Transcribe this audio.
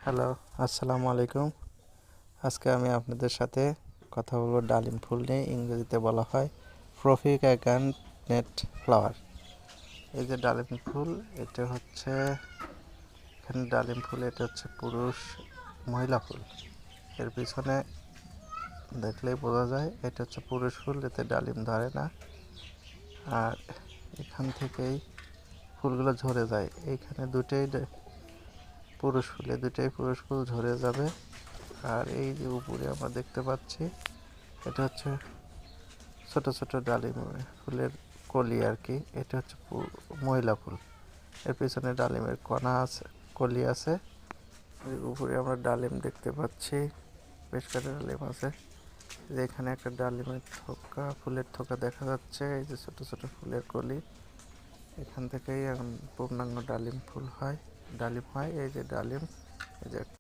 Hello, আসসালামু আলাইকুম। আজকে আমি আপনাদের সাথে কথা বলবো ডালিম ফুল নিয়ে। ইংরেজিতে বলা হয় প্রফিকাগ্যানেট ফ্লাওয়ার। এই যে ডালিম ফুল, এটা হচ্ছে এখানে ডালিম ফুল, এটা হচ্ছে পুরুষ মহিলা ফুল। এর পিছনে দেখলেই বোঝা যায় এটা হচ্ছে পুরুষ ফুল, এতে ডালিম ধরে না। আর এখান থেকেই ফুলগুলো ঝরে যায়। এইখানে দুটোই পুরুষ ফুল, এই দুটোই পুরুষ ফুল ঝরে যাবে। আর এই যে উপরে আমরা দেখতে পাচ্ছি, এটা হচ্ছে ছোট ছোট ডালিম ফুলের কলি আর কি। এটা হচ্ছে মহিলা ফুল। এর পিছনে ডালিমের কণা আছে, কলি আছে। এর উপরে আমরা ডালিম দেখতে পাচ্ছি, বেশ কটা ডালিম আছে। এখানে একটা ডালিমের থোকা, ফুলের থোকা দেখা যাচ্ছে। এই যে ছোট ছোট ফুলের কলি, এখান থেকেই এখন পূর্ণাঙ্গ ডালিম ফুল হয়, ডালিম হয়। এই যে ডালিম, এই যে